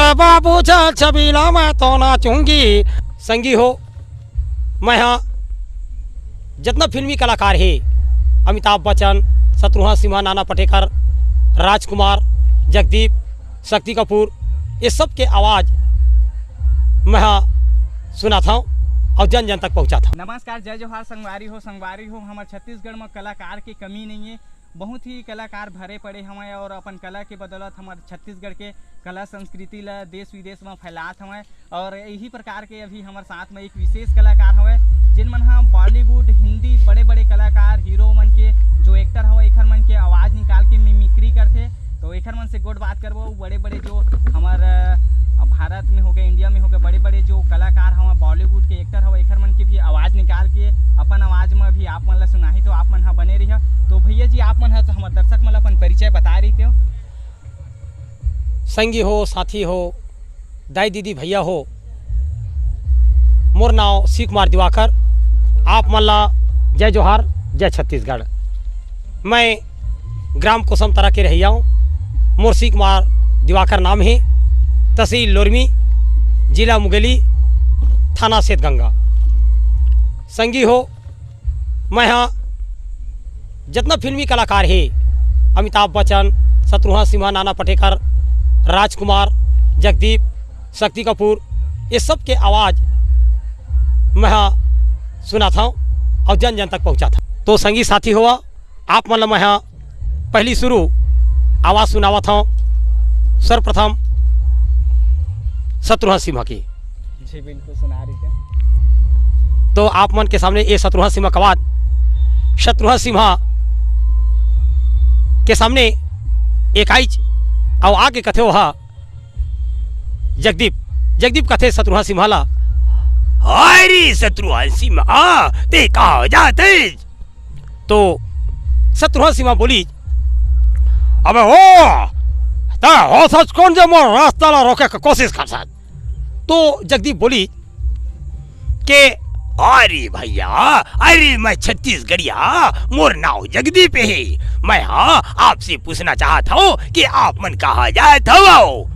मेरे बाबू चल छबीला मैं तो नाचूंगी। संगी हो, मैं यहाँ जितना फिल्मी कलाकार है, अमिताभ बच्चन, शत्रुघ्न सिन्हा, नाना पाटेकर, राजकुमार, जगदीप, शक्ति कपूर, ये सब के आवाज़ मैं यहाँ सुना था और जन जन तक पहुँचा था। नमस्कार, जय जोहार। संगवारी हो हमारे छत्तीसगढ़ में कलाकार की कमी नहीं है। बहुत ही कलाकार भरे पड़े हमें और अपन कला के बदौलत हमारे छत्तीसगढ़ के कला संस्कृति ला देश विदेश में फैलात हमें। और यही प्रकार के अभी हमारे साथ में एक विशेष कलाकार हमें, जिन मन हाँ बॉलीवुड, हिंदी बड़े बड़े कलाकार, हीरो मन के जो एक्टर हवे, एखर मन के आवाज़ निकाल के मिमिक्री करते। तो एखर मन से गोट बात करबो। बड़े बड़े जो हमारे भारत में हो गए, इंडिया में हो गए, बड़े बड़े जो कलाकार हवे, बॉलीवुड के एक्टर हवे, एखर मन के भी आवाज़ निकाल के अपन आवाज़ में भी आप मन ला सुनाही। तो आप मन हाँ बने रही। तो भैया जी, आप मन हाँ तो हमारे दर्शक मन अपन परिचय बता रही थे। संगी हो, साथी हो, दाई दीदी भैया हो, मोर नाव शिव कुमार दिवाकर। आप मन ला जय जोहार, जय छत्तीसगढ़। मैं ग्राम कोसम तरह के रहिया हूँ। मोर शिव कुमार दिवाकर नाम है। तहसील लोरमी, जिला मुंगेली, थाना सेतगंगा। संगी हो, मैं यहाँ जितना फिल्मी कलाकार है, अमिताभ बच्चन, शत्रुघ्न सिन्हा, नाना पाटेकर, राजकुमार, जगदीप, शक्ति कपूर, ये सब के आवाज़ मैं यहाँ सुना था और जन जन तक पहुँचा था। तो संगी साथी हुआ, आप मतलब मैं यहाँ पहली शुरू आवाज़ सुनावा था सर्वप्रथम शत्रुघ्न सिन्हा की। जी बिल्कुल, सुना रही थे। तो आप मन के सामने ये शत्रुघ्न सिन्हा का आवाज़। शत्रुघ्न सिन्हा के सामने एक आइज और आगे कथे वहा जगदीप कथे शत्रुघ्न सिन्हा ला, अरे शत्रुघ्न सिन्हा ते कहाँ जाते? तो शत्रुघ्न सिन्हा बोली, अबे हो सच कौन जो मोर रास्ता ला रोके का कोशिश कर सकत? तो जगदीप बोली के अरे भैया, अरे मैं छत्तीसगढ़िया, मोर नाव जगदीप है। मैं हाँ आपसे पूछना चाहता हूँ कि आप मन कहाँ जाते हो?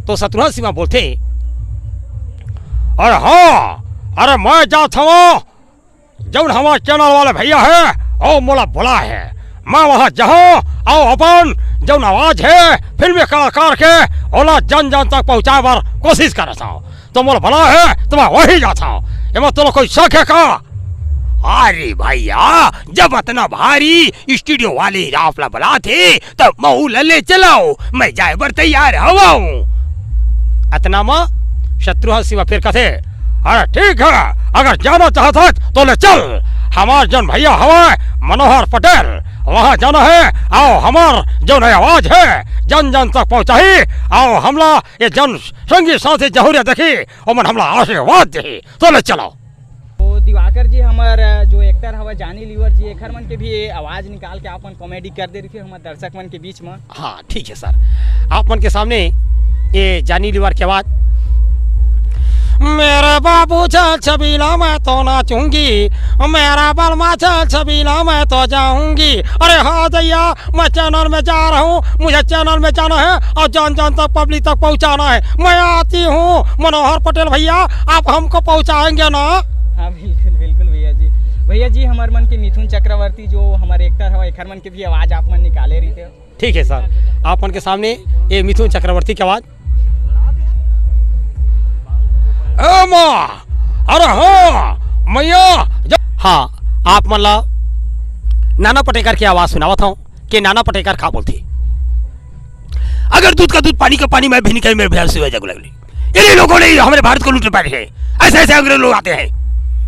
तो शत्रुघ्न सिन्हा बोलते, अरे हाँ, अरे मैं जाता हूँ जौन हमारे चैनल वाले भैया है और मोला बोला है, मैं वहाँ जाऊँ और अपन जौन आवाज़ है फिल्मी कलाकार के ओला जन जन तक पहुँचाए बार कोशिश कर रहा हूँ। तो मोला बोला है तो मैं वही जाता हूँ। एमा तो कोई शक है का? अरे भैया, जब इतना भारी स्टूडियो वाले आपला बुला थे तब मऊ ले चलाओ, मैं जाए बर तैयार हवा हूँ। इतना माँ शत्रुघ्न सिन्हा फिर कथे, अरे ठीक है, अगर जाना चाहता है तो ले चल। हमार जन भैया हवा मनोहर पटेल, वहाँ जाना है आओ हमार जो नई आवाज है जन जन तक पहुँचाही। आओ हमला ये जन संगी साथी जहूरिया देखी और मन हमला आशीर्वाद दे, तो ले चलो। तो दिवाकर जी, हमारे जो एक्टर हवा जानी लीवर जी, एखर मन के भी आवाज़ निकाल के आप मन कॉमेडी कर दे रही थी हमारे दर्शक मन के बीच में। हाँ ठीक है सर, आप मन के सामने ये जानी लीवर की आवाज़। मेरे बाबू चल छबीला मैं तो नाचूंगी, मेरा बलमा चल छबीला मैं तो जाऊंगी। अरे हाँ दैया, मैं चैनल में जा रहा हूँ, मुझे चैनल में जाना है और जन जन तक पब्लिक तक पहुँचाना है। मैं आती हूँ मनोहर पटेल भैया, आप हमको पहुँचाएंगे ना? हाँ बिल्कुल बिल्कुल भैया जी। भैया जी, हमारे मन के मिथुन चक्रवर्ती जो हमारे एक्टर है, एखर मन के भी आवाज़ आप मन निकाले रही थे। ठीक है सर, आप मन के सामने ये मिथुन चक्रवर्ती की आवाज़। अरे हाँ मैया, हाँ आप मन ला नाना पाटेकर की आवाज़ सुनावा था कि नाना पाटेकर खा बोलते, अगर दूध का दूध पानी का पानी मैं भी निकल मेरे भैया से जग लगली। इन लोगों ने हमारे भारत को लूट पाए हैं, ऐसे ऐसे अंग्रेज लोग आते हैं,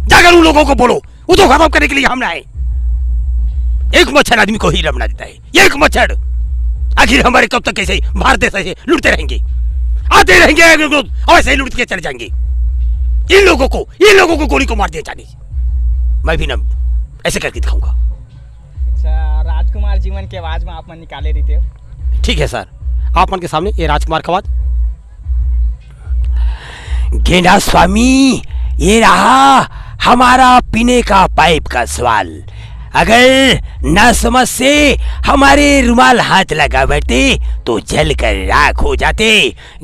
जाकर उन लोगों को बोलो वो तो खत्म करने के लिए हम आए। एक मच्छर आदमी को ही रमना देता है, एक मच्छर। आखिर हमारे कब तक कैसे भारत देश ऐसे लूटते रहेंगे, आते रहेंगे और ऐसे ही लूट के चले जाएंगे। इन लोगों को गोली को मार दिया जाने, मैं भी ना ऐसे करके दिखाऊंगा। अच्छा, राजकुमार जीवन के आवाज में आप मन निकाले रही थे। ठीक है सर, आप मन के सामने ये राजकुमार का आवाज। गेंडा स्वामी, ये रहा हमारा पीने का पाइप का सवाल। अगर ना समझ से हमारे रुमाल हाथ लगा बैठते तो जल कर राख हो जाते।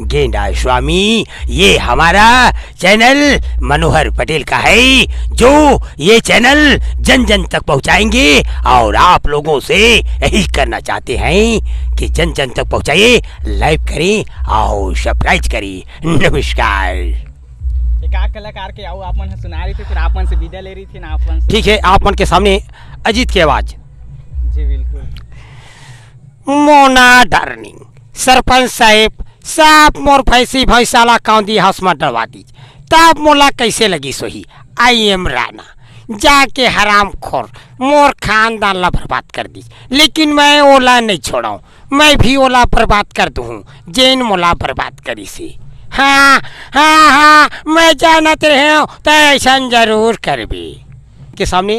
गेंडा स्वामी, ये हमारा चैनल मनोहर पटेल का है, जो ये चैनल जन जन तक पहुंचाएंगे और आप लोगों से यही करना चाहते हैं कि जन जन तक पहुंचाइए, लाइक करें और सब्सक्राइब करें। नमस्कार। एक आध कलाकार के आओ आप मन सुना रही थी, फिर आप मन से विदा ले रही थी ना आप मन से। ठीक है, आप मन के सामने अजीत की आवाज। जी बिल्कुल। मोना डार्लिंग, सरपंच साहब मोर भैंसी भैंसाला कांदी हंस में डलवा दी, तब मोला कैसे लगी सोही। आई एम राणा, जाके हराम खोर मोर खानदान ला बर्बाद कर दी, लेकिन मैं ओला नहीं छोड़ाऊं, मैं भी ओला बर्बाद कर दूं जेन मोला बर्बाद करी से। हाँ हाँ हाँ, मैं जानत रहे हूँ तो ऐसा जरूर करबी। के सामने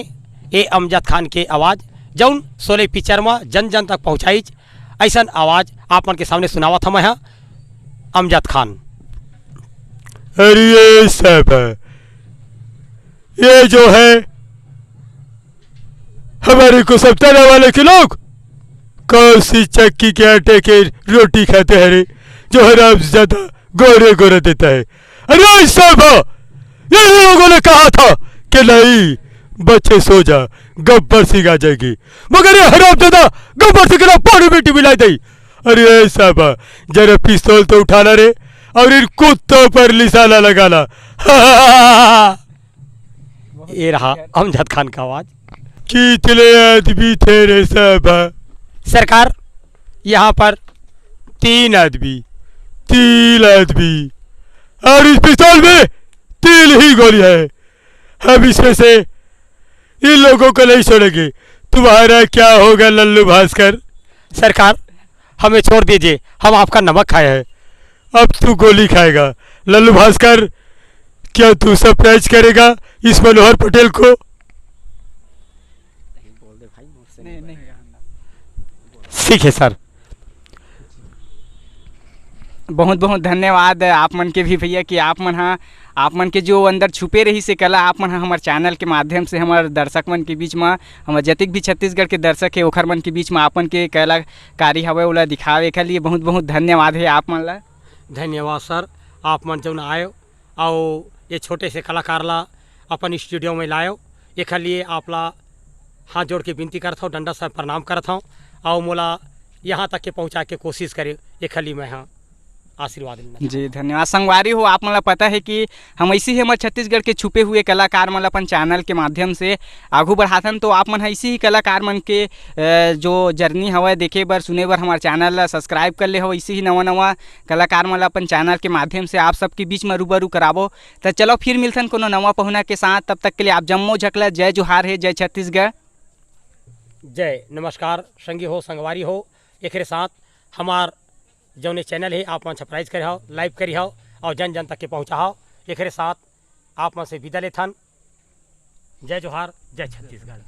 ए अमजद खान के आवाज़ जौन 16 पिक्चर में जन जन तक पहुँचाई, ऐसा आवाज़ आप मन के सामने सुनावा था मैं अमजद खान। अरे ये सब ये जो है हमारे को सप्ताह वाले के लोग कौन सी चक्की के आटे के रोटी खाते हैं रे, जो हराम ज्यादा गोरे गोरे देता है। अरे सब ये लोगों ने कहा था कि नहीं बच्चे सो जा, गब्बर सिंह आ जाएगी, मगर ये हराम ज्यादा गब्बर सिंह ना पानी बेटी मिलाई दी। अरे सब जरा पिस्तौल तो उठाना रे और इन कुत्तों पर निशाना लगाना। ये रहा अमजद खान का आवाज़। कितने आदमी थे रे सब? सरकार, यहाँ पर 3 आदमी और इस पिस्तौल में 3 ही गोलियां है। हम इसमें से इन लोगों को नहीं छोड़ेंगे। तुम्हारा क्या होगा लल्लू भास्कर? सरकार, हमें छोड़ दीजिए, हम आपका नमक खाए हैं। अब तू गोली खाएगा। लल्लू भास्कर, क्या तू सरप्राइज करेगा इस मनोहर पटेल को? नहीं ठीक है सर। बहुत बहुत धन्यवाद आप मन के भी भैया कि आप मन के जो अंदर छुपे रही से कला आप मन हमारे चैनल के माध्यम से हमारे दर्शक मन के बीच में, हमारे जतिक भी छत्तीसगढ़ के दर्शक है ओखर मन के बीच में आपन के कलाकारी हवे ओला दिखावे के लिए बहुत बहुत धन्यवाद है आप मन ला। धन्यवाद सर, आप मन जो आयो और ये छोटे से कलाकार ला अपन स्टूडियो में लायो, एक लिए आप ला हाथ जोड़ के विनती करता हूँ, डंडा साहब प्रणाम करता हूँ और मोला यहाँ तक के पहुँचा के कोशिश करे, एक लिए मैं हाँ आशीर्वाद लेना। जी धन्यवाद। संगवारी हो, आप मला पता है कि हम ऐसे ही हमारे छत्तीसगढ़ के छुपे हुए कलाकार मन अपन चैनल के माध्यम से आगू बढ़ाथन, तो आप मन ऐसे ही कलाकार मन के जो जर्नी हवा देखे बर सुने बर हमारे चैनल ला सब्सक्राइब कर ले हो। ऐसे ही नवा नवा कलाकार मन अपन चैनल के माध्यम से आप सबके बीच में रूबरू कराबो। तो चलो फिर मिलथन कोनो नवा पहुना के साथ, तब तक के लिए आप जम्मो झकला। जय जोहार है, जय छत्तीसगढ़, जय नमस्कार। संगी हो संगवारी हो, एक साथ हमार जौन चैनल है आप मन सब्सक्राइब करे हो, लाइव करी हो और जन जन तक के पहुँचा हो। एक साथ आप मन से विदा लेथन। जय जोहार, जय छत्तीसगढ़।